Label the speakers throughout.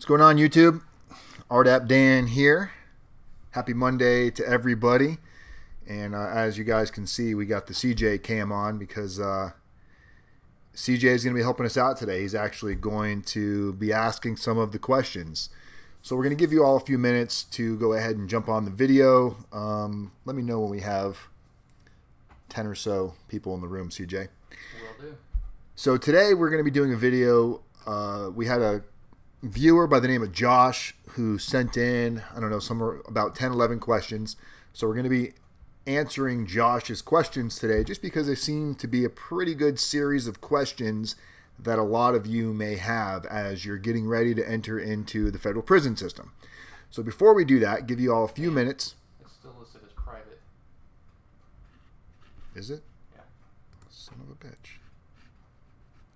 Speaker 1: going on, YouTube? RDAP Dan here. Happy Monday to everybody. And as you guys can see, we got the CJ cam on because CJ is going to be helping us out today. He's actually going to be asking some of the questions. So we're going to give you all a few minutes to go ahead and jump on the video. Let me know when we have 10 or so people in the room, CJ.
Speaker 2: Will do.
Speaker 1: So today we're going to be doing a video. We had a viewer by the name of Josh who sent in, I don't know, somewhere about 10, 11 questions. So we're going to be answering Josh's questions today just because they seem to be a pretty good series of questions that a lot of you may have as you're getting ready to enter into the federal prison system. So before we do that, give you all a few minutes.
Speaker 2: It's still listed as private.
Speaker 1: Is it?
Speaker 2: Yeah.
Speaker 1: Son of a bitch.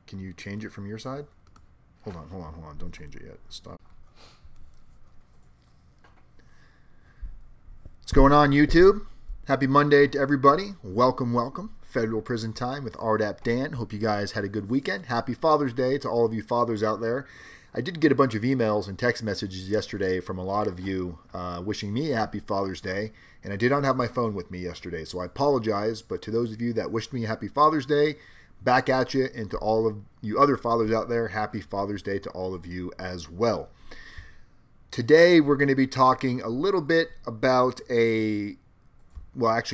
Speaker 1: Can you change it from your side? Hold on. Don't change it yet. Stop. What's going on, YouTube? Happy Monday to everybody. Welcome. Federal Prison Time with RDAP Dan. Hope you guys had a good weekend. Happy Father's Day to all of you fathers out there. I did get a bunch of emails and text messages yesterday from a lot of you wishing me a happy Father's Day, and I did not have my phone with me yesterday, so I apologize. But to those of you that wished me a happy Father's Day, back at you, and to all of you other fathers out there, happy Father's Day to all of you as well. Today we're going to be talking a little bit about a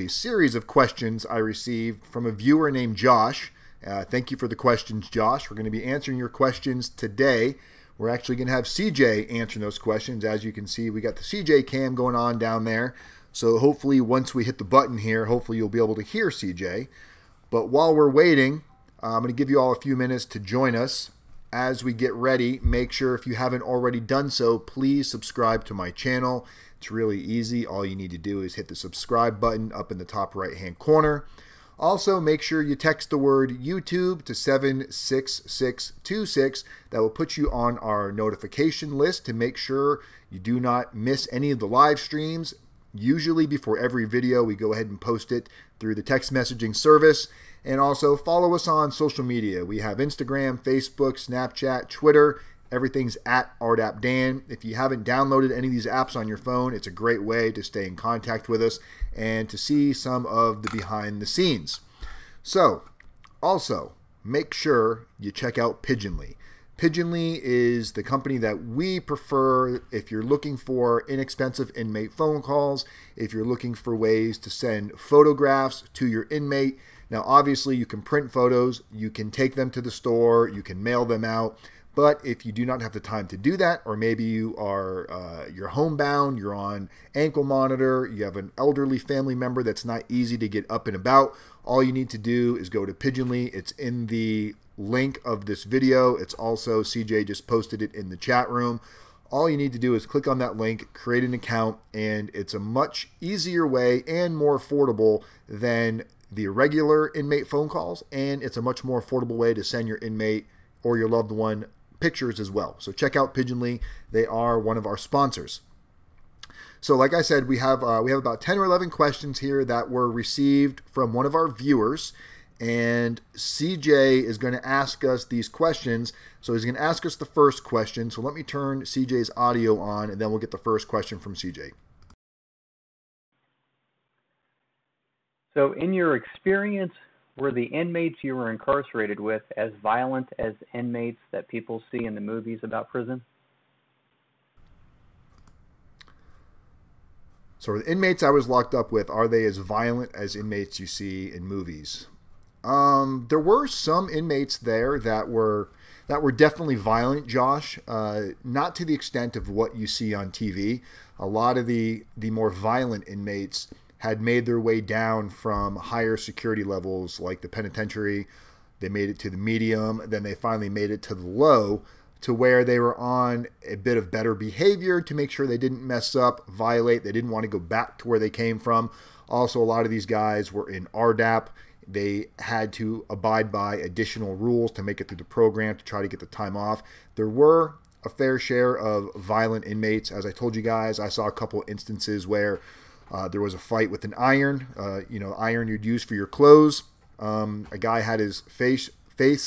Speaker 1: series of questions I received from a viewer named Josh. Thank you for the questions, Josh. We're going to be answering your questions today. We're actually going to have CJ answering those questions. As you can see, we got the CJ cam going on down there. So hopefully once we hit the button here, hopefully you'll be able to hear CJ. But while we're waiting, I'm going to give you all a few minutes to join us as we get ready. Make sure if you haven't already done so, please subscribe to my channel. It's really easy. All you need to do is hit the subscribe button up in the top right hand corner. Also, make sure you text the word YouTube to 76626. That will put you on our notification list to make sure you do not miss any of the live streams. Usually before every video, we go ahead and post it through the text messaging service. And also follow us on social media. We have Instagram, Facebook, Snapchat, Twitter. Everything's at RDAP Dan. If you haven't downloaded any of these apps on your phone, it's a great way to stay in contact with us and to see some of the behind the scenes. So, also, make sure you check out Pigeonly. Pigeonly is the company that we prefer if you're looking for inexpensive inmate phone calls, if you're looking for ways to send photographs to your inmate. Now, obviously, you can print photos, you can take them to the store, you can mail them out. But if you do not have the time to do that, or maybe you are you're homebound, you're on ankle monitor, you have an elderly family member that's not easy to get up and about, all you need to do is go to Pigeonly. It's in the link of this video. It's also, CJ just posted it in the chat room. All you need to do is click on that link, create an account, and it's a much easier way and more affordable than the regular inmate phone calls, and it's a much more affordable way to send your inmate or your loved one pictures as well. So check out Pigeonly. They are one of our sponsors. So like I said, we have about 10 or 11 questions here that were received from one of our viewers, and CJ is going to ask us these questions. So he's going to ask us the first question. So let me turn CJ's audio on, and then we'll get the first question from CJ.
Speaker 3: So in your experience, were the inmates you were incarcerated with as violent as inmates that people see in the movies about prison?
Speaker 1: So the inmates I was locked up with, are they as violent as inmates you see in movies? There were some inmates there that were definitely violent, Josh. Not to the extent of what you see on TV. A lot of the more violent inmates had made their way down from higher security levels like the penitentiary. They made it to the medium, then they finally made it to the low, to where they were on a bit of better behavior to make sure they didn't mess up, violate. They didn't want to go back to where they came from. Also, a lot of these guys were in RDAP. They had to abide by additional rules to make it through the program to try to get the time off. There were a fair share of violent inmates. As I told you guys, I saw a couple instances where there was a fight with an iron, iron you'd use for your clothes. A guy had his face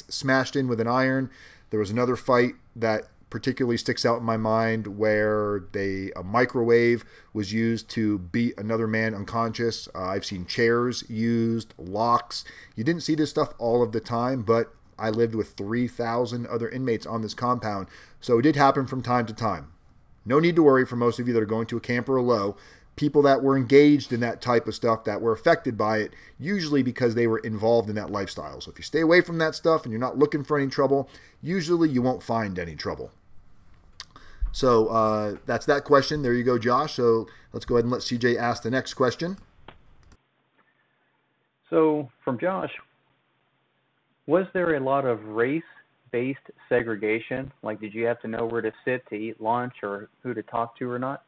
Speaker 1: smashed in with an iron. There was another fight that particularly sticks out in my mind where a microwave was used to beat another man unconscious. I've seen chairs used, locks. You didn't see this stuff all of the time, but I lived with 3,000 other inmates on this compound, so it did happen from time to time. No need to worry for most of you that are going to a camp or a low. People that were engaged in that type of stuff, that were affected by it, usually because they were involved in that lifestyle. So if you stay away from that stuff and you're not looking for any trouble, usually you won't find any trouble. So that's that question. There you go, Josh. So let's go ahead and let CJ ask the next question.
Speaker 3: So from Josh, was there a lot of race-based segregation? Like, did you have to know where to sit to eat lunch or who to talk to or not?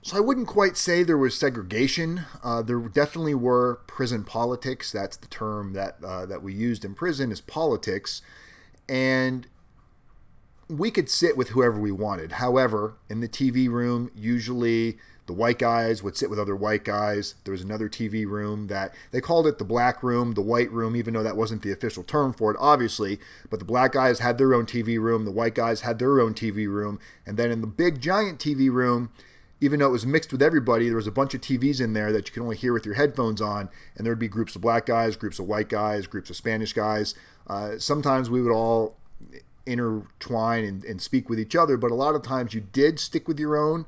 Speaker 1: So I wouldn't quite say there was segregation. There definitely were prison politics. That's the term that we used in prison, is politics. And we could sit with whoever we wanted. However, in the TV room, usually the white guys would sit with other white guys. There was another TV room that they called it the black room, the white room, even though that wasn't the official term for it, obviously. But the black guys had their own TV room. The white guys had their own TV room. And then in the big giant TV room, even though it was mixed with everybody, there was a bunch of TVs in there that you could only hear with your headphones on, and there would be groups of black guys, groups of white guys, groups of Spanish guys. Sometimes we would all intertwine and speak with each other, but a lot of times you did stick with your own.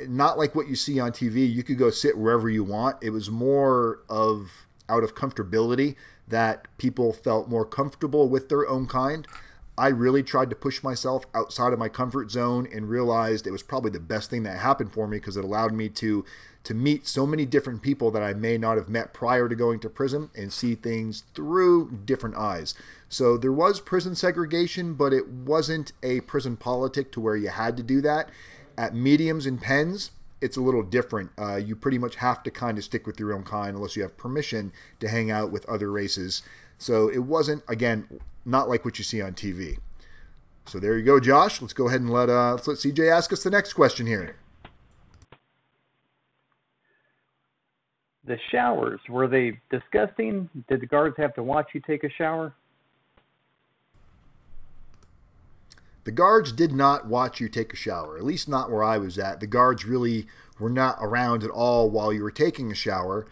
Speaker 1: Not like what you see on TV. You could go sit wherever you want. It was more of out of comfortability that people felt more comfortable with their own kind. I really tried to push myself outside of my comfort zone and realized it was probably the best thing that happened for me, because it allowed me to meet so many different people that I may not have met prior to going to prison and see things through different eyes. So there was prison segregation, but it wasn't a prison politic to where you had to do that. At mediums and pens, it's a little different. You pretty much have to kind of stick with your own kind unless you have permission to hang out with other races. So it wasn't, again, not like what you see on TV. So there you go, Josh. Let's go ahead and let's let CJ ask us the next question here.
Speaker 3: The showers, were they disgusting? Did the guards have to watch you take a shower?
Speaker 1: The guards did not watch you take a shower, at least not where I was at. The guards really were not around at all while you were taking a shower.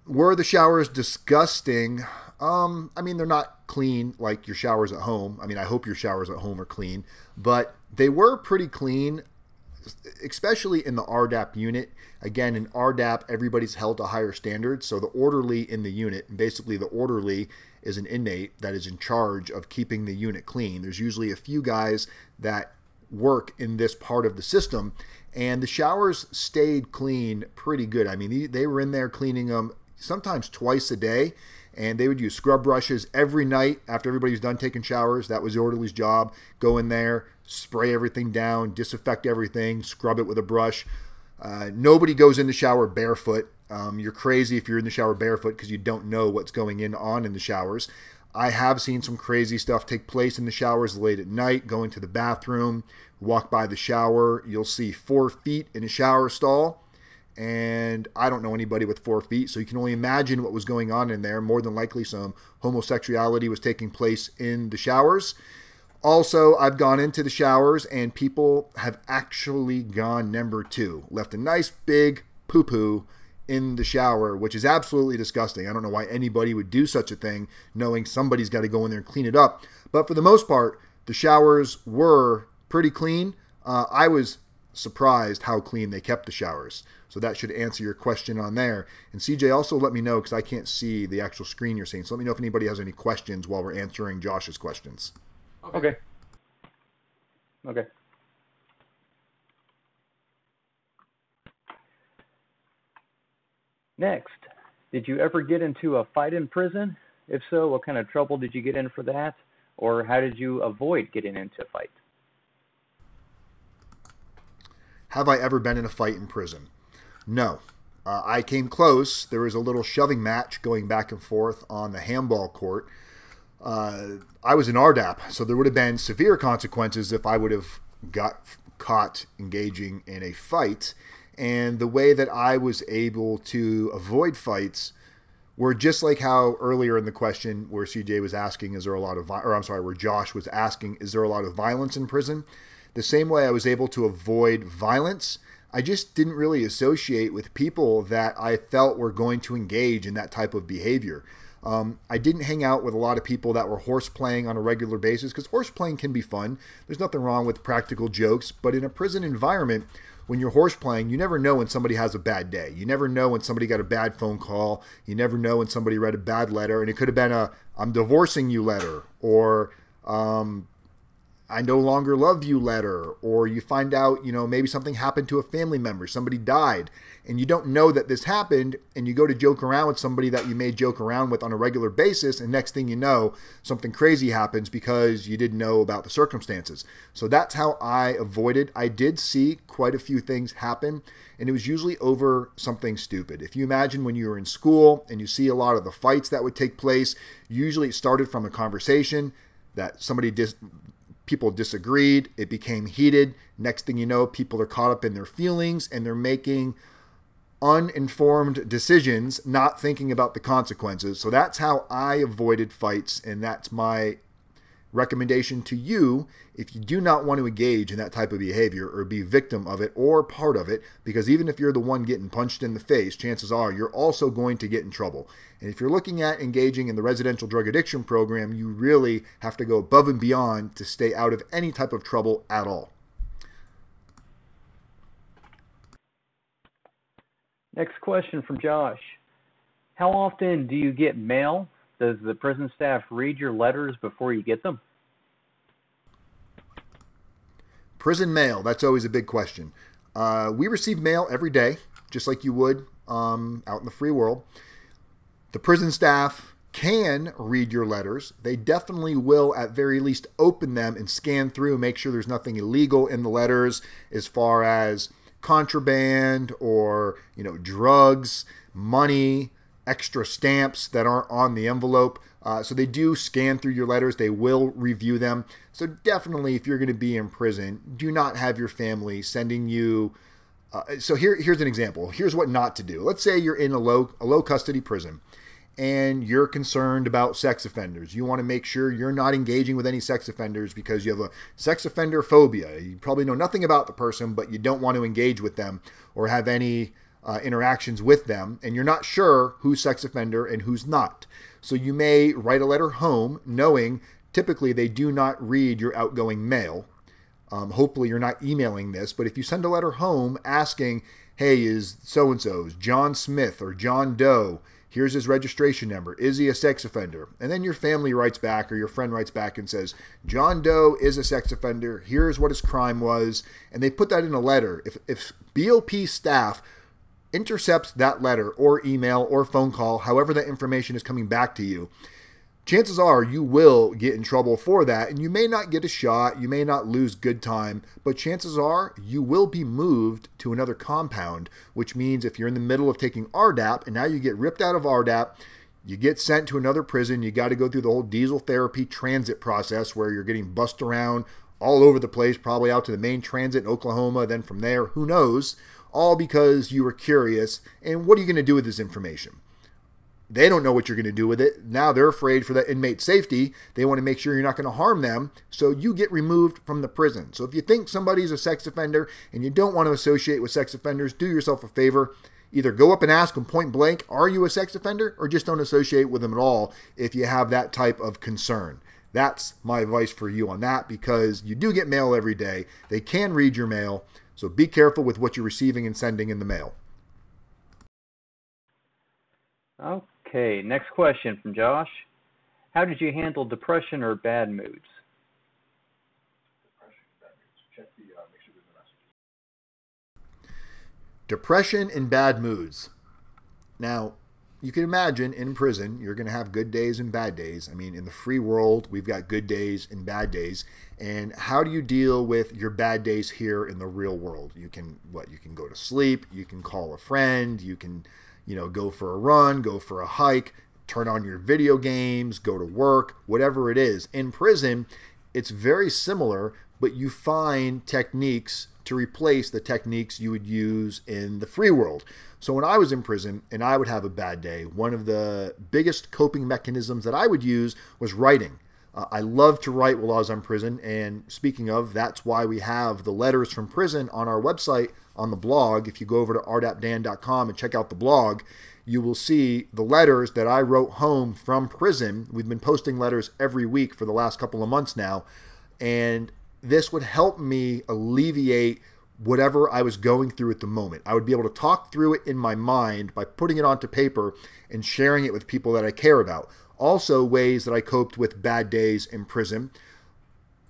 Speaker 1: Were the showers disgusting? I mean, they're not clean like your showers at home. I mean, I hope your showers at home are clean, but they were pretty clean, especially in the RDAP unit. Again, in RDAP, everybody's held to higher standards. So the orderly in the unit, and basically the orderly is an inmate that is in charge of keeping the unit clean. There's usually a few guys that work in this part of the system, and the showers stayed clean pretty good. I mean, they were in there cleaning them sometimes twice a day, and they would use scrub brushes every night after everybody's done taking showers. That was the orderly's job. Go in there, spray everything down, disinfect everything, scrub it with a brush. Nobody goes in the shower barefoot. You're crazy if you're in the shower barefoot because you don't know what's going on in the showers. I have seen some crazy stuff take place in the showers late at night, going to the bathroom, walk by the shower. You'll see 4 feet in a shower stall. And I don't know anybody with 4 feet, so you can only imagine what was going on in there. More than likely some homosexuality was taking place in the showers. Also, I've gone into the showers and people have actually gone number 2. Left a nice big poo-poo in the shower, which is absolutely disgusting. I don't know why anybody would do such a thing, knowing somebody's got to go in there and clean it up. But for the most part, the showers were pretty clean. I was surprised how clean they kept the showers. So that should answer your question on there. And CJ, also let me know, because I can't see the actual screen you're seeing. So let me know if anybody has any questions while we're answering Josh's questions.
Speaker 3: Okay. Next, did you ever get into a fight in prison? If so, what kind of trouble did you get in for that? Or how did you avoid getting into a fight?
Speaker 1: Have I ever been in a fight in prison? No. I came close. There was a little shoving match going back and forth on the handball court. I was in RDAP, so there would have been severe consequences if I would have got caught engaging in a fight. And the way that I was able to avoid fights where just like how earlier in the question where CJ was asking, is there a lot of, where Josh was asking, is there a lot of violence in prison? The same way I was able to avoid violence, I just didn't really associate with people that I felt were going to engage in that type of behavior. I didn't hang out with a lot of people that were horse playing on a regular basis, because horse playing can be fun. There's nothing wrong with practical jokes, but in a prison environment, when you're horse playing, you never know when somebody has a bad day. You never know when somebody got a bad phone call. You never know when somebody read a bad letter, and it could have been a "I'm divorcing you" letter, or "I no longer love you" letter, or you find out, maybe something happened to a family member, somebody died, and you don't know that this happened, and you go to joke around with somebody that you may joke around with on a regular basis, and next thing you know, something crazy happens because you didn't know about the circumstances. So that's how I avoided. I did see quite a few things happen, and it was usually over something stupid. If you imagine when you were in school and you see a lot of the fights that would take place, usually it started from a conversation that people disagreed, it became heated. Next thing you know, people are caught up in their feelings and they're making uninformed decisions, not thinking about the consequences. So that's how I avoided fights, and that's my recommendation to you if you do not want to engage in that type of behavior or be victim of it or part of it, because even if you're the one getting punched in the face, chances are you're also going to get in trouble. And if you're looking at engaging in the residential drug addiction program, you really have to go above and beyond to stay out of any type of trouble at all.
Speaker 3: Next question from Josh. How often do you get mail? Does the prison staff read your letters before you get them?
Speaker 1: Prison mail, that's always a big question. We receive mail every day, just like you would out in the free world. The prison staff can read your letters. They definitely will at very least open them and scan through, make sure there's nothing illegal in the letters as far as contraband or drugs, money, extra stamps that aren't on the envelope. So they do scan through your letters. They will review them. So definitely, if you're going to be in prison, do not have your family sending you. So here's an example. Here's what not to do. Let's say you're in a low custody prison and you're concerned about sex offenders. You want to make sure you're not engaging with any sex offenders because you have a sex offender phobia. You probably know nothing about the person, but you don't want to engage with them or have any interactions with them, and you're not sure who's sex offender and who's not. So you may write a letter home knowing typically they do not read your outgoing mail. Hopefully you're not emailing this, but if you send a letter home asking, hey, is so-and-so's John Smith or John Doe, here's his registration number, is he a sex offender? And then your family writes back or your friend writes back and says, John Doe is a sex offender, here's what his crime was, and they put that in a letter. If BOP staff intercepts that letter or email or phone call, however that information is coming back to you, chances are you will get in trouble for that, and you may not get a shot, you may not lose good time, but chances are you will be moved to another compound, which means if you're in the middle of taking RDAP and now you get ripped out of RDAP, you get sent to another prison, you got to go through the whole diesel therapy transit process where you're getting bussed around all over the place, probably out to the main transit in Oklahoma, then from there, who knows, all because you were curious. And what are you going to do with this information? They don't know what you're going to do with it. Now they're afraid for that inmate safety. They want to make sure you're not going to harm them. So you get removed from the prison. So if you think somebody's a sex offender and you don't want to associate with sex offenders, do yourself a favor. Either go up and ask them point blank, are you a sex offender? Or just don't associate with them at all if you have that type of concern. That's my advice for you on that, because you do get mail every day. They can read your mail. So be careful with what you're receiving and sending in the mail.
Speaker 3: Okay, next question from Josh. How did you handle depression or bad moods?
Speaker 1: Depression and bad moods. Now, you can imagine in prison, you're going to have good days and bad days. I mean, in the free world, we've got good days and bad days. And how do you deal with your bad days here in the real world? You can go to sleep, you can call a friend, you can, go for a run, go for a hike, turn on your video games, go to work, whatever it is. In prison, it's very similar, but you find techniques to replace the techniques you would use in the free world. So when I was in prison and I would have a bad day, one of the biggest coping mechanisms that I would use was writing. I loved to write while I was in prison, and speaking of, that's why we have the letters from prison on our website on the blog. If you go over to rdapdan.com and check out the blog, you will see the letters that I wrote home from prison. We've been posting letters every week for the last couple of months now, and this would help me alleviate whatever I was going through at the moment. I would be able to talk through it in my mind by putting it onto paper and sharing it with people that I care about. Also, ways that I coped with bad days in prison.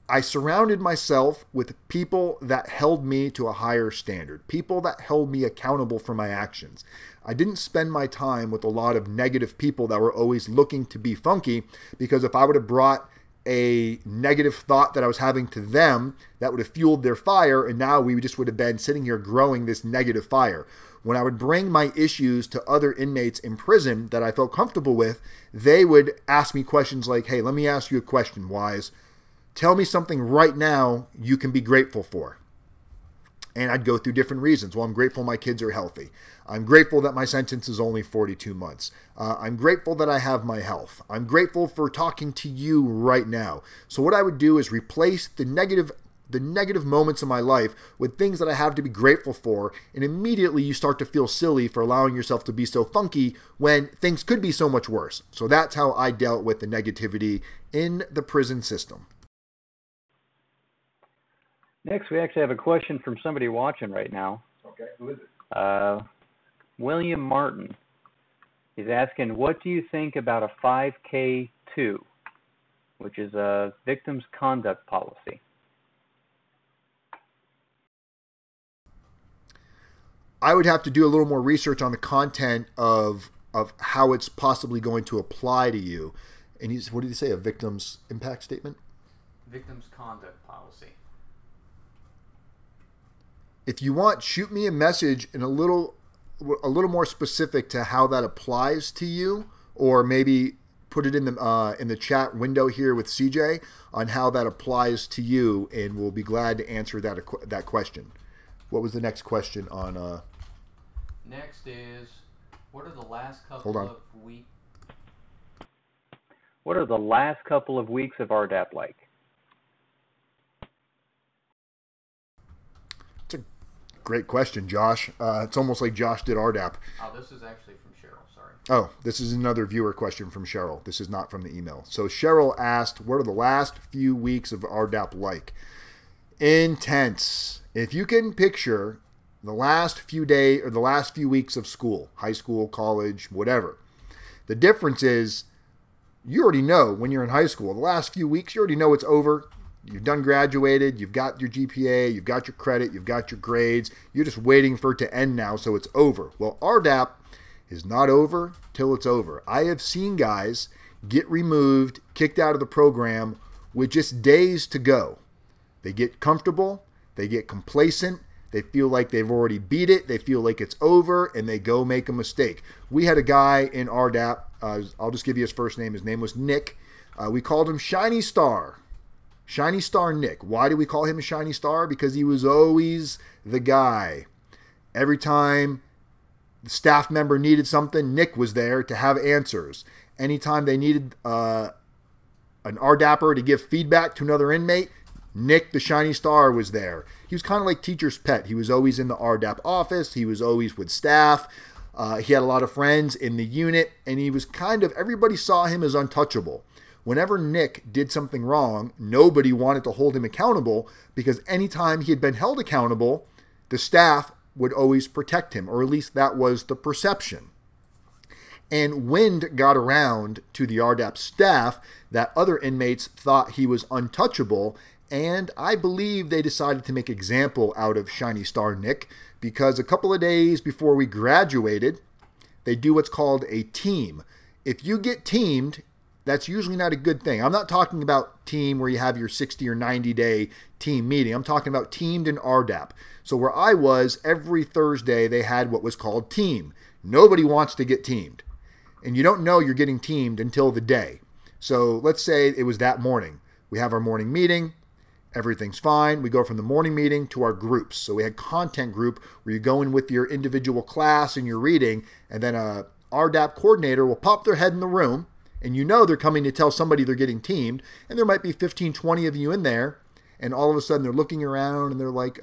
Speaker 1: I surrounded myself with people that held me to a higher standard, people that held me accountable for my actions. I didn't spend my time with a lot of negative people that were always looking to be funky, because if I would have brought a negative thought that I was having to them, that would have fueled their fire, and now we just would have been sitting here growing this negative fire. When I would bring my issues to other inmates in prison that I felt comfortable with, they would ask me questions like, hey, let me ask you a question, Wise. Tell me something right now you can be grateful for. And I'd go through different reasons. Well, I'm grateful my kids are healthy. I'm grateful that my sentence is only 42 months. I'm grateful that I have my health. I'm grateful for talking to you right now. So what I would do is replace the negative moments in my life with things that I have to be grateful for, and immediately you start to feel silly for allowing yourself to be so funky when things could be so much worse. So that's how I dealt with the negativity in the prison system.
Speaker 3: Next, we actually have a question from somebody watching right now.
Speaker 1: Okay, who is it?
Speaker 3: William Martin. He's asking, what do you think about a 5K2, which is a victim's conduct policy?
Speaker 1: I would have to do a little more research on the content of how it's possibly going to apply to you. And what did he say? A victim's impact statement?
Speaker 2: Victim's conduct policy.
Speaker 1: If you want, shoot me a message in a little more specific to how that applies to you, or maybe put it in the chat window here with CJ on how that applies to you, and we'll be glad to answer that question. What was the next question on?
Speaker 2: Next is, what are the last couple of weeks?
Speaker 3: What are the last couple of weeks of RDAP like?
Speaker 1: It's a great question, Josh. It's almost like Josh did RDAP.
Speaker 2: Oh, this is actually from Cheryl, sorry.
Speaker 1: Oh, this is another viewer question from Cheryl. This is not from the email. So Cheryl asked, what are the last few weeks of RDAP like? Intense. If you can picture the last few days or the last few weeks of school, high school, college, whatever, the difference is you already know when you're in high school, the last few weeks, you already know it's over. You've done graduated, you've got your GPA, you've got your credit, you've got your grades. You're just waiting for it to end now, so it's over. Well, RDAP is not over till it's over. I have seen guys get removed, kicked out of the program with just days to go. They get comfortable, they get complacent, they feel like they've already beat it, they feel like it's over, and they go make a mistake. We had a guy in RDAP, I'll just give you his first name. His name was Nick. We called him Shiny Star. Shiny Star Nick. Why do we call him a Shiny Star? Because he was always the guy. Every time the staff member needed something, Nick was there to have answers. Anytime they needed an RDAPper to give feedback to another inmate, Nick, the Shiny Star, was there. He was kind of like teacher's pet. He was always in the RDAP office. He was always with staff. He had a lot of friends in the unit, and he was everybody saw him as untouchable. Whenever Nick did something wrong, nobody wanted to hold him accountable, because anytime he had been held accountable, the staff would always protect him, or at least that was the perception. And wind got around to the RDAP staff that other inmates thought he was untouchable, and I believe they decided to make example out of Shiny Star Nick, because a couple of days before we graduated, they do what's called a team. If you get teamed, that's usually not a good thing. I'm not talking about team where you have your 60 or 90 day team meeting. I'm talking about teamed in RDAP. So where I was, every Thursday they had what was called team. Nobody wants to get teamed. And you don't know you're getting teamed until the day. So let's say it was that morning. We have our morning meeting. Everything's fine. We go from the morning meeting to our groups. So we had content group where you go in with your individual class and you're reading, and then a RDAP coordinator will pop their head in the room, and you know they're coming to tell somebody they're getting teamed, and there might be 15, 20 of you in there, and all of a sudden they're looking around and they're like,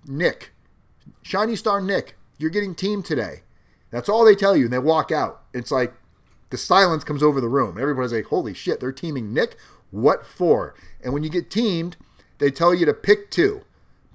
Speaker 1: Nick, Shiny Star Nick, you're getting teamed today. That's all they tell you, and they walk out. It's like the silence comes over the room. Everybody's like, holy shit, they're teaming Nick? What for? And when you get teamed, they tell you to pick two.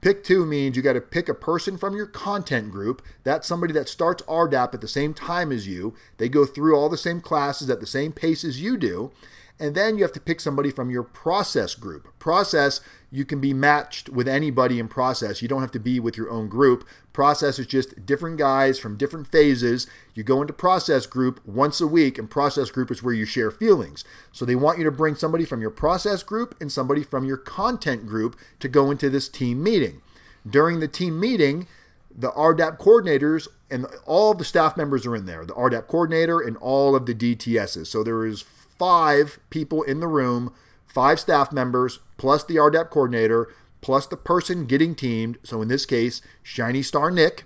Speaker 1: Pick two means you got to pick a person from your content group. That's somebody that starts RDAP at the same time as you. They go through all the same classes at the same pace as you do. And then you have to pick somebody from your process group. Process, you can be matched with anybody in process. You don't have to be with your own group. Process is just different guys from different phases. You go into process group once a week, and process group is where you share feelings. So they want you to bring somebody from your process group and somebody from your content group to go into this team meeting. During the team meeting, the RDAP coordinators and all of the staff members are in there. The RDAP coordinator and all of the DTSs. So there is 5 people in the room, 5 staff members, plus the RDAP coordinator, plus the person getting teamed. So in this case, Shiny Star Nick.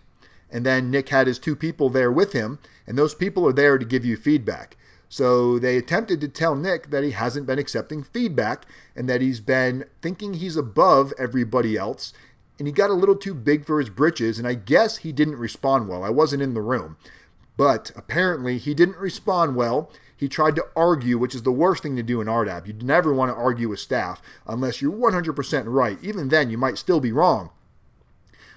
Speaker 1: And then Nick had his 2 people there with him. And those people are there to give you feedback. So they attempted to tell Nick that he hasn't been accepting feedback and that he's been thinking he's above everybody else. And he got a little too big for his britches. And I guess he didn't respond well. I wasn't in the room. But apparently he didn't respond well. He tried to argue, which is the worst thing to do in RDAP. You never want to argue with staff unless you're 100% right. Even then, you might still be wrong.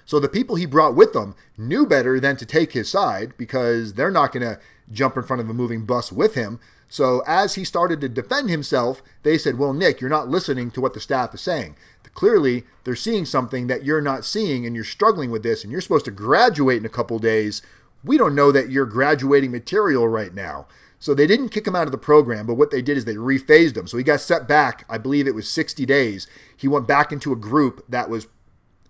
Speaker 1: So the people he brought with him knew better than to take his side because they're not going to jump in front of a moving bus with him. So as he started to defend himself, they said, well, Nick, you're not listening to what the staff is saying. Clearly, they're seeing something that you're not seeing, and you're struggling with this, and you're supposed to graduate in a couple days. We don't know that you're graduating material right now. So they didn't kick him out of the program, but what they did is they rephased him. So he got set back, I believe it was 60 days. He went back into a group that was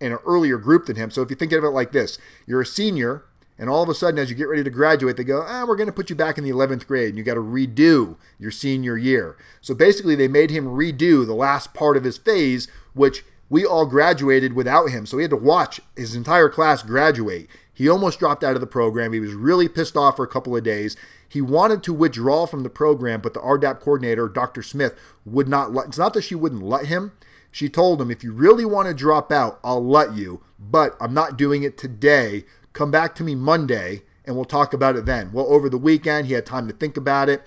Speaker 1: in an earlier group than him. So if you think of it like this, you're a senior, and all of a sudden as you get ready to graduate, they go, we're going to put you back in the 11th grade, and you got to redo your senior year. So basically they made him redo the last part of his phase, which we all graduated without him. So he had to watch his entire class graduate. He almost dropped out of the program. He was really pissed off for a couple of days. He wanted to withdraw from the program, but the RDAP coordinator, Dr. Smith, would not let. It's not that she wouldn't let him. She told him, if you really want to drop out, I'll let you, but I'm not doing it today. Come back to me Monday, and we'll talk about it then. Well, over the weekend, he had time to think about it.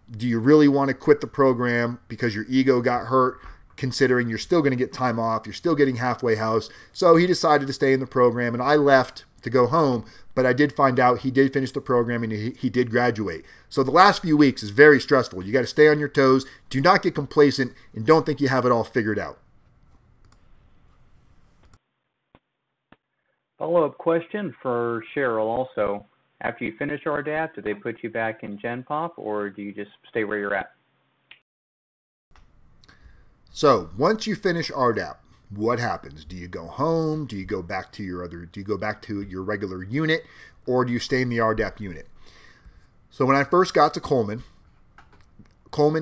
Speaker 1: Do you really want to quit the program because your ego got hurt, considering you're still going to get time off, you're still getting halfway house? So he decided to stay in the program, and I left to go home, but I did find out he did finish the program and he did graduate. So the last few weeks is very stressful. You got to stay on your toes, do not get complacent, and don't think you have it all figured out.
Speaker 3: Follow-up question for Cheryl also. After you finish RDAP, do they put you back in Gen Pop, or do you just stay where you're at?
Speaker 1: So once you finish RDAP, what happens? Do you go home? Do you go back to your regular unit, or do you stay in the RDAP unit? So when I first got to Coleman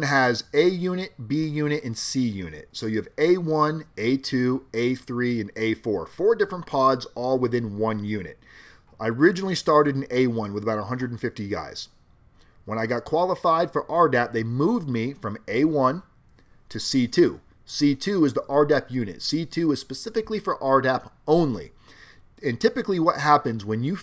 Speaker 1: has A unit, B unit, and C unit. So you have A1, A2, A3, and A4. 4 different pods all within one unit. I originally started in A1 with about 150 guys. When I got qualified for RDAP, they moved me from A1 to C2. C2 is the RDAP unit. C2 is specifically for RDAP only. And typically what happens when you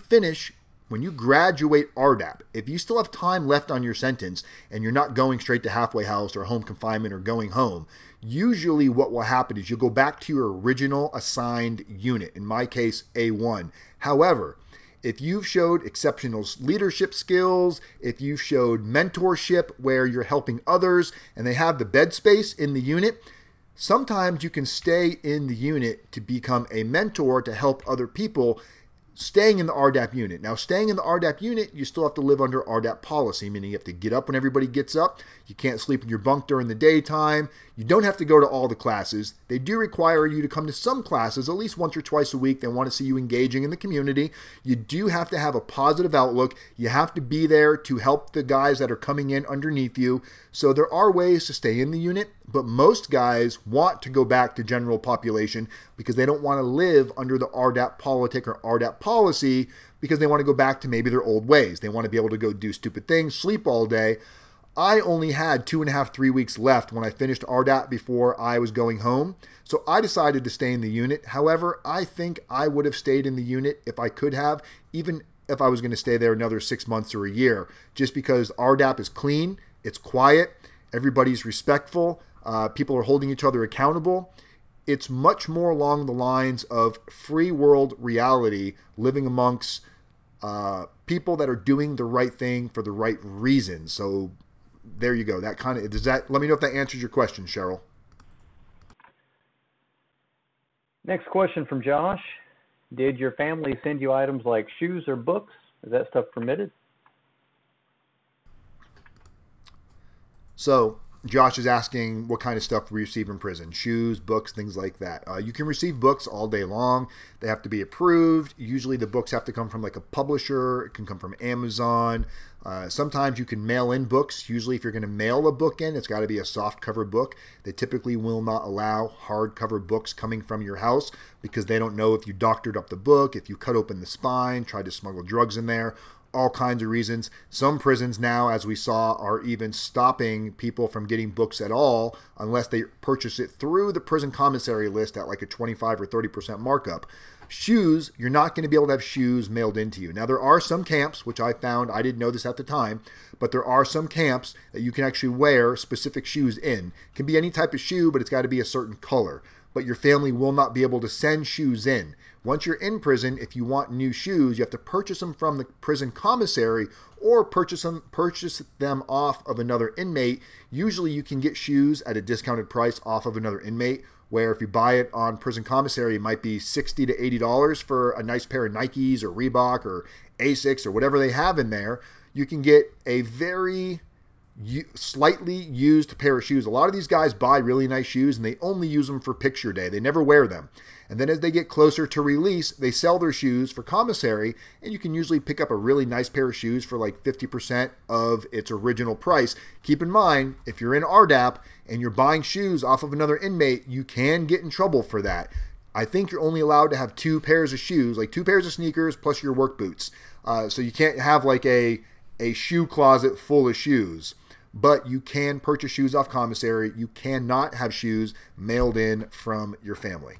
Speaker 1: graduate RDAP, if you still have time left on your sentence and you're not going straight to halfway house or home confinement or going home, usually what will happen is you'll go back to your original assigned unit, in my case, A1. However, if you've showed exceptional leadership skills, if you've showed mentorship where you're helping others and they have the bed space in the unit, sometimes you can stay in the unit to become a mentor to help other people staying in the RDAP unit. Now, staying in the RDAP unit, you still have to live under RDAP policy, meaning you have to get up when everybody gets up. You can't sleep in your bunk during the daytime. You don't have to go to all the classes. They do require you to come to some classes at least once or twice a week. They want to see you engaging in the community. You do have to have a positive outlook. You have to be there to help the guys that are coming in underneath you. So there are ways to stay in the unit, But most guys want to go back to general population because they don't want to live under the RDAP politic or RDAP policy, because they want to go back to maybe their old ways. They want to be able to go do stupid things, sleep all day. I only had 2.5, 3 weeks left when I finished RDAP before I was going home. So I decided to stay in the unit. However, I think I would have stayed in the unit if I could have, even if I was going to stay there another 6 months or a year, just because RDAP is clean, it's quiet, everybody's respectful, people are holding each other accountable. It's much more along the lines of free world reality, living amongst people that are doing the right thing for the right reasons. So there you go. That kind of, does that, let me know if that answers your question, Cheryl.
Speaker 3: Next question from Josh. Did your family send you items like shoes or books? Is that stuff permitted?
Speaker 1: So Josh is asking what kind of stuff we receive in prison. Shoes, books, things like that. You can receive books all day long. They have to be approved. Usually the books have to come from like a publisher. It can come from Amazon. Sometimes you can mail in books. Usually if you're going to mail a book in, it's got to be a soft cover book. They typically will not allow hardcover books coming from your house because they don't know if you doctored up the book, if you cut open the spine, tried to smuggle drugs in there, all kinds of reasons. Some prisons now, as we saw, are even stopping people from getting books at all unless they purchase it through the prison commissary list at like a 25 or 30% markup. Shoes, you're not going to be able to have shoes mailed into you. Now, there are some camps, which I found, I didn't know this at the time, but there are some camps that you can actually wear specific shoes in. It can be any type of shoe, but it's got to be a certain color. But your family will not be able to send shoes in. Once you're in prison, if you want new shoes, you have to purchase them from the prison commissary or purchase them off of another inmate. Usually you can get shoes at a discounted price off of another inmate, where if you buy it on prison commissary, it might be $60 to $80 for a nice pair of Nikes or Reebok or Asics or whatever they have in there. You can get a very slightly used pair of shoes. A lot of these guys buy really nice shoes and they only use them for picture day. They never wear them. And then as they get closer to release, they sell their shoes for commissary, and you can usually pick up a really nice pair of shoes for like 50% of its original price. Keep in mind, if you're in RDAP and you're buying shoes off of another inmate, you can get in trouble for that. I think you're only allowed to have 2 pairs of shoes, like 2 pairs of sneakers plus your work boots. So you can't have like a shoe closet full of shoes. But you can purchase shoes off commissary. You cannot have shoes mailed in from your family.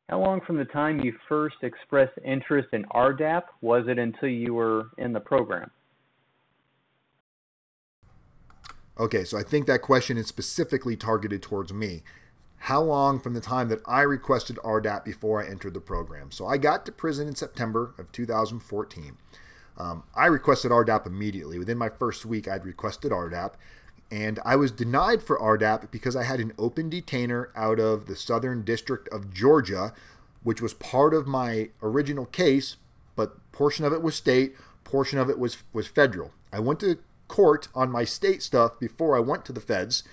Speaker 3: How long from the time you first expressed interest in RDAP was it until you were in the program?
Speaker 1: Okay, so I think that question is specifically targeted towards me. How long from the time that I requested RDAP before I entered the program? So I got to prison in September of 2014. I requested RDAP immediately. Within my first week, I'd requested RDAP. And I was denied for RDAP because I had an open detainer out of the Southern District of Georgia, which was part of my original case, but portion of it was state, portion of it was federal. I went to court on my state stuff before I went to the feds.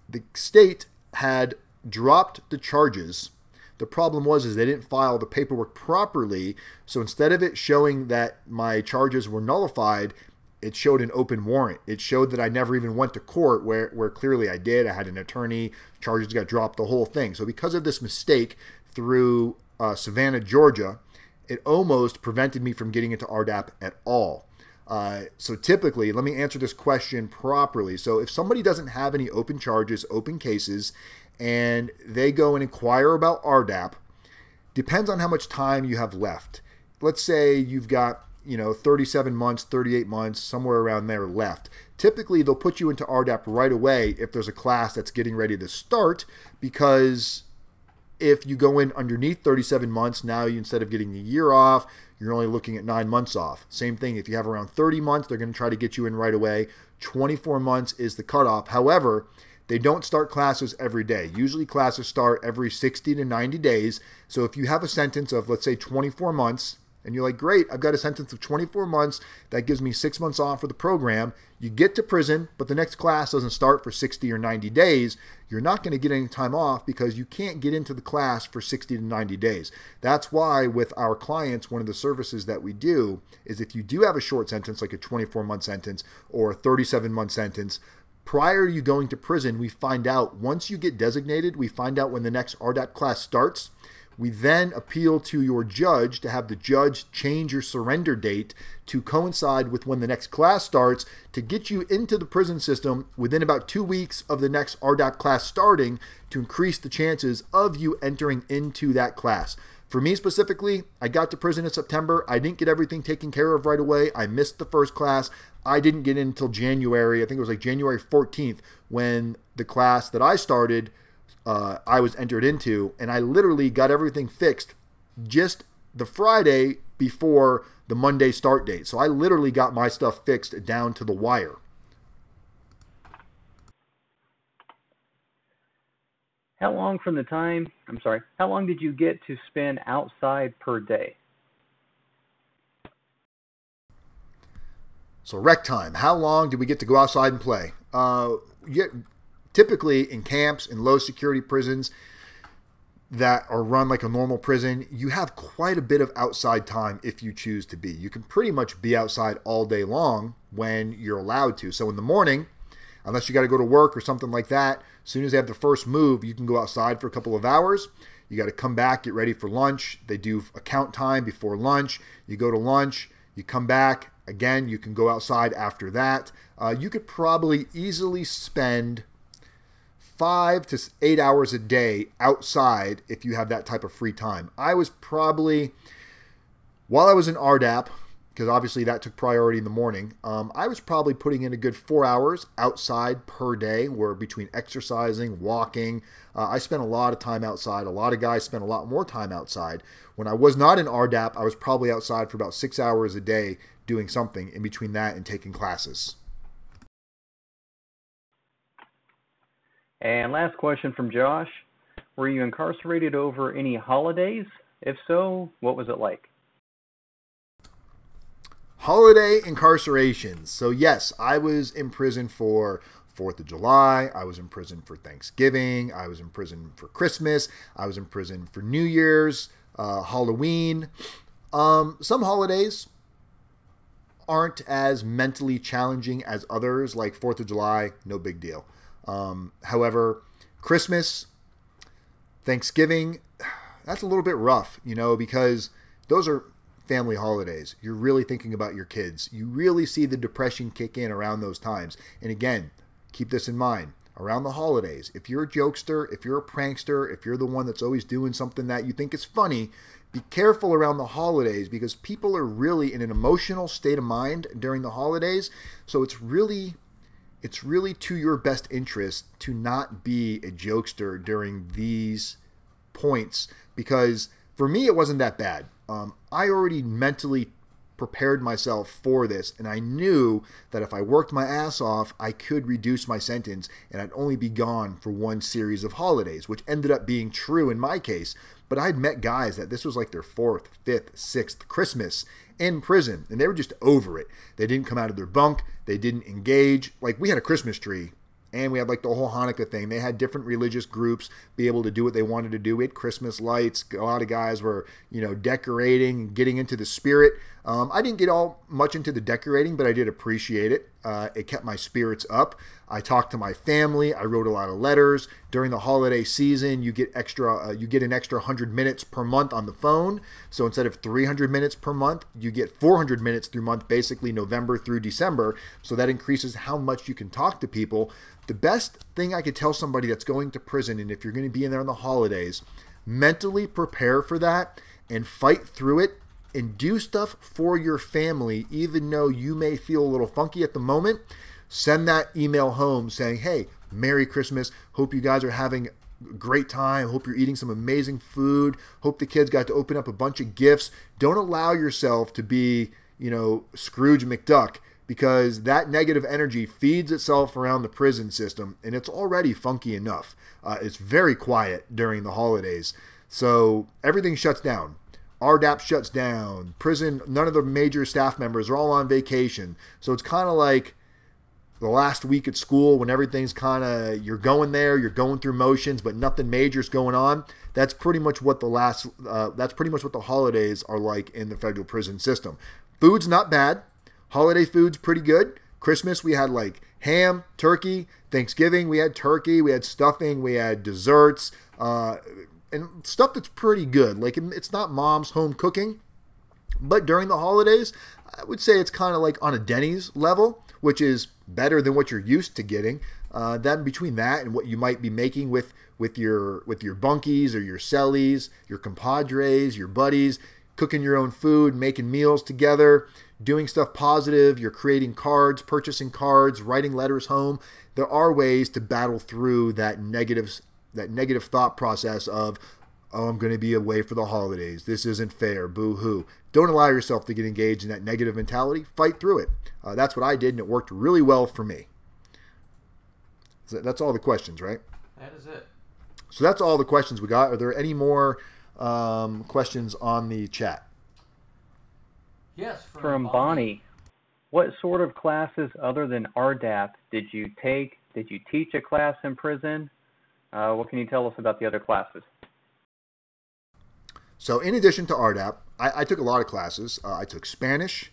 Speaker 1: The state had dropped the charges. The problem was they didn't file the paperwork properly, so instead of it showing that my charges were nullified, it showed an open warrant. It showed that I never even went to court, where clearly I did. I had an attorney, charges got dropped, the whole thing. So because of this mistake through Savannah, Georgia, it almost prevented me from getting into RDAP at all. So typically, let me answer this question properly. So if somebody doesn't have any open charges, open cases, and they go and inquire about RDAP, depends on how much time you have left. Let's say you've got 37 months, 38 months, somewhere around there left. Typically, they'll put you into RDAP right away if there's a class that's getting ready to start, because if you go in underneath 37 months, now instead of getting a year off, you're only looking at 9 months off. Same thing, if you have around 30 months, they're going to try to get you in right away. 24 months is the cutoff. However, they don't start classes every day. Usually classes start every 60 to 90 days. So if you have a sentence of, let's say, 24 months, and you're like, great, I've got a sentence of 24 months. That gives me 6 months off for the program. You get to prison, but the next class doesn't start for 60 or 90 days. You're not going to get any time off because you can't get into the class for 60 to 90 days. That's why with our clients, one of the services that we do is if you do have a short sentence, like a 24-month sentence or a 37-month sentence, prior to you going to prison, we find out, once you get designated, we find out when the next RDAP class starts. We then appeal to your judge to have the judge change your surrender date to coincide with when the next class starts to get you into the prison system within about 2 weeks of the next RDAP class starting to increase the chances of you entering into that class. For me specifically, I got to prison in September. I didn't get everything taken care of right away. I missed the first class. I didn't get in until January. I think it was like January 14th when the class that I started I was entered into, and I literally got everything fixed just the Friday before the Monday start date. So I literally got my stuff fixed down to the wire.
Speaker 3: How long did you get to spend outside per day?
Speaker 1: So rec time. How long did we get to go outside and play? Typically in camps, in low security prisons that are run like a normal prison, you have quite a bit of outside time if you choose to be. You can pretty much be outside all day long when you're allowed to. So in the morning, unless you got to go to work or something like that, as soon as they have the first move, you can go outside for a couple of hours. You got to come back, get ready for lunch. They do a count time before lunch. You go to lunch, you come back. Again, you can go outside after that. You could probably easily spend 5 to 8 hours a day outside if you have that type of free time. I was probably, while I was in RDAP, because obviously that took priority in the morning, I was probably putting in a good 4 hours outside per day, where between exercising, walking, I spent a lot of time outside. A lot of guys spent a lot more time outside. When I was not in RDAP, I was probably outside for about 6 hours a day doing something in between that and taking classes.
Speaker 3: And last question from Josh. Were you incarcerated over any holidays? If so, what was it like?
Speaker 1: Holiday incarcerations. So yes, I was in prison for 4th of July. I was in prison for Thanksgiving. I was in prison for Christmas. I was in prison for New Year's, Halloween. Some holidays aren't as mentally challenging as others, like 4th of July, no big deal. However, Christmas, Thanksgiving, that's a little bit rough, because those are family holidays. You're really thinking about your kids. You really see the depression kick in around those times. And again, keep this in mind. Around the holidays, if you're a jokester, if you're a prankster, if you're the one that's always doing something that you think is funny, be careful around the holidays because people are really in an emotional state of mind during the holidays. So it's really to your best interest to not be a jokester during these points, because for me, it wasn't that bad. I already mentally prepared myself for this, and I knew that if I worked my ass off, I could reduce my sentence, and I'd only be gone for one series of holidays, which ended up being true in my case. But I'd met guys that this was like their 4th, 5th, 6th Christmas in prison, and they were just over it. They didn't come out of their bunk. They didn't engage. Like, we had a Christmas tree, and we had like the whole Hanukkah thing. They had different religious groups be able to do what they wanted to do. We had Christmas lights. A lot of guys were, decorating and getting into the spirit. I didn't get all much into the decorating, but I did appreciate it. It kept my spirits up. I talked to my family. I wrote a lot of letters. During the holiday season, you get an extra 100 minutes per month on the phone. So instead of 300 minutes per month, you get 400 minutes through month, basically November through December. So that increases how much you can talk to people. The best thing I could tell somebody that's going to prison, and if you're going to be in there on the holidays, mentally prepare for that and fight through it and do stuff for your family, even though you may feel a little funky at the moment. Send that email home saying, hey, Merry Christmas. Hope you guys are having a great time. Hope you're eating some amazing food. Hope the kids got to open up a bunch of gifts. Don't allow yourself to be, Scrooge McDuck, because that negative energy feeds itself around the prison system, and it's already funky enough. It's very quiet during the holidays. So everything shuts down. RDAP shuts down. Prison, none of the major staff members are all on vacation. So it's kind of like the last week at school when everything's kind of, you're going there, you're going through motions, but nothing major is going on. That's pretty much what the holidays are like in the federal prison system. Food's not bad. Holiday food's pretty good. Christmas, we had like ham, turkey. Thanksgiving, we had turkey, we had stuffing, we had desserts, and stuff that's pretty good. Like, it's not mom's home cooking, but during the holidays, I would say it's kind of like on a Denny's level, which is better than what you're used to getting. Then between that and what you might be making with your bunkies or your cellies, your compadres, your buddies, cooking your own food, making meals together, doing stuff positive, you're creating cards, purchasing cards, writing letters home. There are ways to battle through that negative thought process of, oh, I'm going to be away for the holidays. This isn't fair. Boo-hoo. Don't allow yourself to get engaged in that negative mentality. Fight through it. That's what I did, and it worked really well for me. That's all the questions, right?
Speaker 2: That is it.
Speaker 1: So that's all the questions we got. Are there any more questions on the chat?
Speaker 2: Yes,
Speaker 3: from Bonnie. What sort of classes other than RDAP did you take? Did you teach a class in prison? What can you tell us about the other classes?
Speaker 1: So in addition to RDAP, I took a lot of classes. I took Spanish.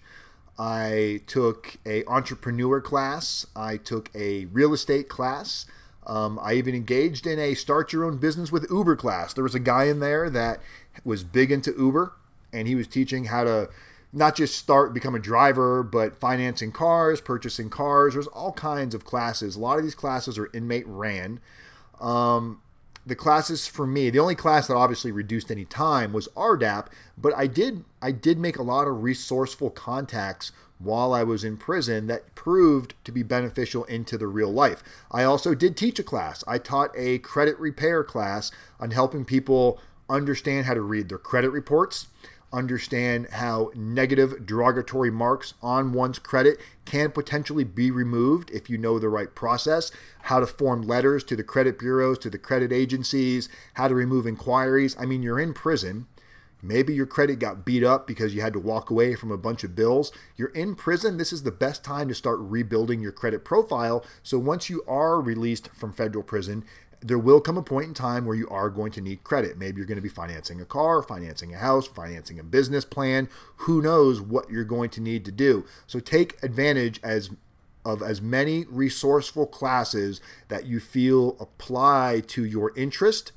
Speaker 1: I took a entrepreneur class. I took a real estate class. I even engaged in a start your own business with Uber class. There was a guy in there that was big into Uber, and he was teaching how to not just become a driver, but financing cars, purchasing cars. There's all kinds of classes. A lot of these classes are inmate ran. The classes for me, the only class that obviously reduced any time was RDAP, but I did make a lot of resourceful contacts while I was in prison that proved to be beneficial into the real life. I also did teach a class. I taught a credit repair class on helping people understand how to read their credit reports, understand how negative derogatory marks on one's credit can potentially be removed if you know the right process, how to form letters to the credit bureaus, to the credit agencies, how to remove inquiries. I mean, you're in prison. Maybe your credit got beat up because you had to walk away from a bunch of bills. You're in prison. This is the best time to start rebuilding your credit profile. So once you are released from federal prison, there will come a point in time where you are going to need credit. Maybe you're going to be financing a car, financing a house, financing a business plan. Who knows what you're going to need to do. So take advantage of as many resourceful classes that you feel apply to your interest,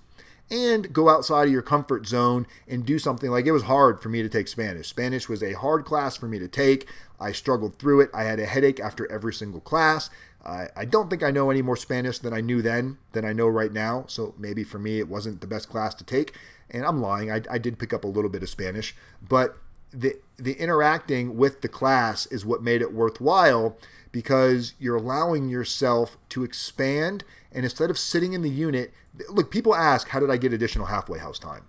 Speaker 1: and go outside of your comfort zone and do something. Like, it was hard for me to take Spanish. Spanish was a hard class for me to take. I struggled through it. I had a headache after every single class. I don't think I know any more Spanish than I knew then than I know right now. So maybe for me, it wasn't the best class to take. And I'm lying. I did pick up a little bit of Spanish. But the interacting with the class is what made it worthwhile, because you're allowing yourself to expand. And instead of sitting in the unit, look, people ask, how did I get additional halfway house time?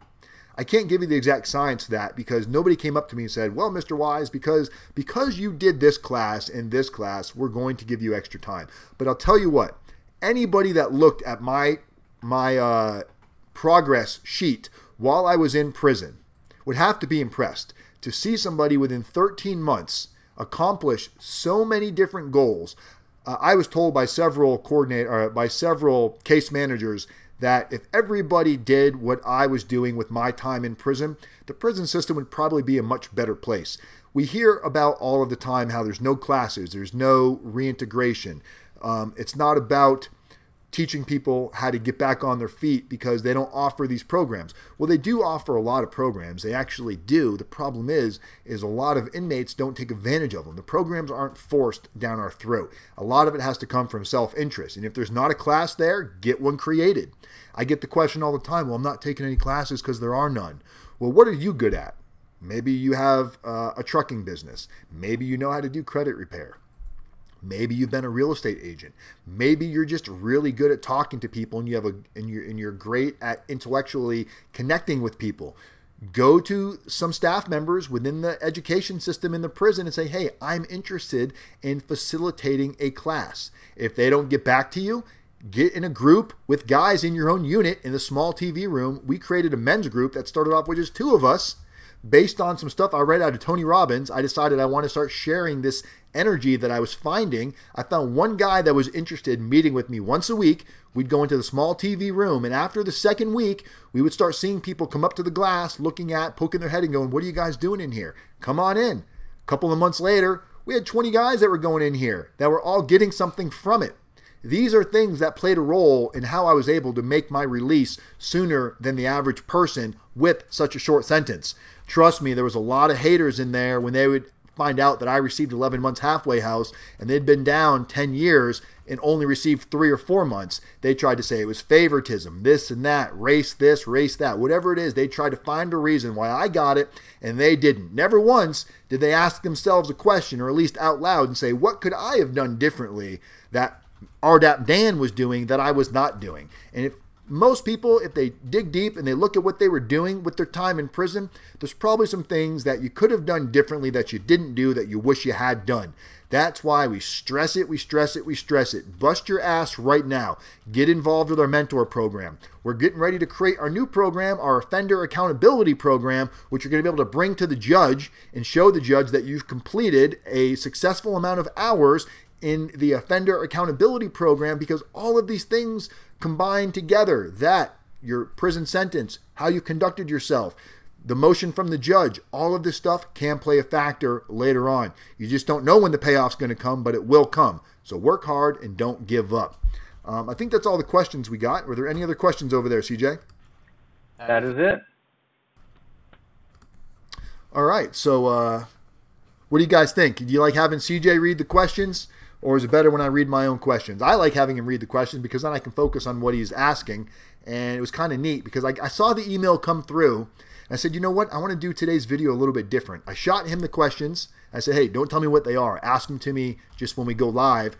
Speaker 1: I can't give you the exact science to that, because nobody came up to me and said, well, Mr. Wise, because you did this class and this class, we're going to give you extra time. But I'll tell you what, anybody that looked at my progress sheet while I was in prison would have to be impressed to see somebody within 13 months accomplish so many different goals. I was told by several case managers that if everybody did what I was doing with my time in prison, the prison system would probably be a much better place. We hear about all of the time how there's no classes, there's no reintegration. It's not about teaching people how to get back on their feet because they don't offer these programs. Well, they do offer a lot of programs. They actually do. The problem is a lot of inmates don't take advantage of them. The programs aren't forced down our throat. A lot of it has to come from self-interest. And if there's not a class there, get one created. I get the question all the time, well, I'm not taking any classes because there are none. Well, what are you good at? Maybe you have a trucking business. Maybe you know how to do credit repair. Maybe you've been a real estate agent. Maybe you're just really good at talking to people, and you're great at intellectually connecting with people. Go to some staff members within the education system in the prison and say, hey, I'm interested in facilitating a class. If they don't get back to you, get in a group with guys in your own unit in the small TV room. We created a men's group that started off with just 2 of us. based on some stuff I read out of Tony Robbins, I decided I want to start sharing this energy that I was finding. I found one guy that was interested in meeting with me once a week. We'd go into the small TV room, and after the second week, we would start seeing people come up to the glass, looking at, poking their head and going, what are you guys doing in here? Come on in. A couple of months later, we had 20 guys that were going in here that were all getting something from it. These are things that played a role in how I was able to make my release sooner than the average person with such a short sentence. Trust me, there was a lot of haters in there when they would find out that I received 11 months halfway house and they'd been down 10 years and only received 3 or 4 months. They tried to say it was favoritism, this and that, race this, race that, whatever it is. They tried to find a reason why I got it and they didn't. Never once did they ask themselves a question, or at least out loud, and say, what could I have done differently that RDAP Dan was doing that I was not doing? And if most people, if they dig deep and they look at what they were doing with their time in prison, there's probably some things that you could have done differently that you didn't do that you wish you had done. That's why we stress it, we stress it, we stress it. Bust your ass right now. Get involved with our mentor program. We're getting ready to create our new program, our offender accountability program, which you're going to be able to bring to the judge and show the judge that you've completed a successful amount of hours in the offender accountability program, because all of these things combine together. That, your prison sentence, how you conducted yourself, the motion from the judge, all of this stuff can play a factor later on. You just don't know when the payoff's going to come, but it will come. So work hard and don't give up. I think that's all the questions we got. Were there any other questions over there, CJ?
Speaker 3: That is it.
Speaker 1: All right. So what do you guys think? Do you like having CJ read the questions? Or is it better when I read my own questions? I like having him read the questions because then I can focus on what he's asking. And it was kind of neat because I saw the email come through. And I said, you know what? I want to do today's video a little bit different. I shot him the questions. I said, hey, don't tell me what they are. Ask them to me just when we go live.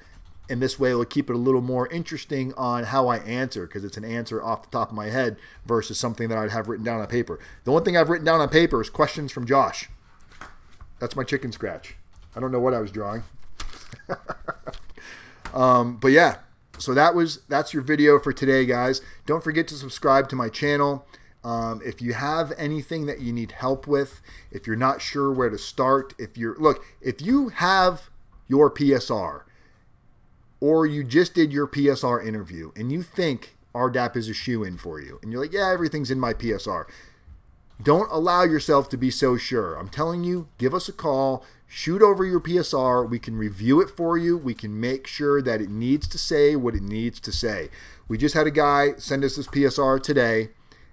Speaker 1: And this way it'll keep it a little more interesting on how I answer, because it's an answer off the top of my head versus something that I'd have written down on paper. The only thing I've written down on paper is questions from Josh. That's my chicken scratch. I don't know what I was drawing. But yeah, so that's your video for today, guys. Don't forget to subscribe to my channel. If you have anything that you need help with, if you're not sure where to start, if you have your PSR or you just did your PSR interview and you think RDAP is a shoe-in for you and you're like, yeah, everything's in my PSR, don't allow yourself to be so sure. I'm telling you, give us a call. Shoot over your PSR. We can review it for you. We can make sure that it needs to say what it needs to say. We just had a guy send us this PSR today,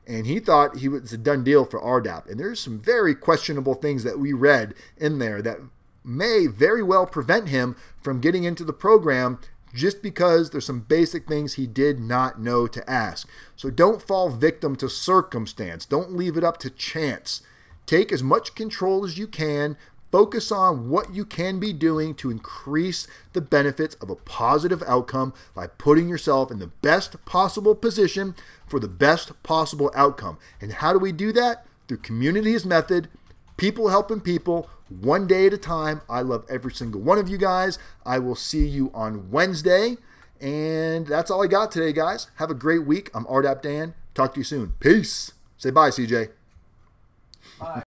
Speaker 1: and he thought he was a done deal for RDAP. And there's some very questionable things that we read in there that may very well prevent him from getting into the program just because there's some basic things he did not know to ask. So don't fall victim to circumstance. Don't leave it up to chance. Take as much control as you can. Focus on what you can be doing to increase the benefits of a positive outcome by putting yourself in the best possible position for the best possible outcome. And how do we do that? Through community's method, people helping people, one day at a time. I love every single one of you guys. I will see you on Wednesday. And that's all I got today, guys. Have a great week. I'm RDAP Dan. Talk to you soon. Peace. Say bye, CJ.
Speaker 2: Bye.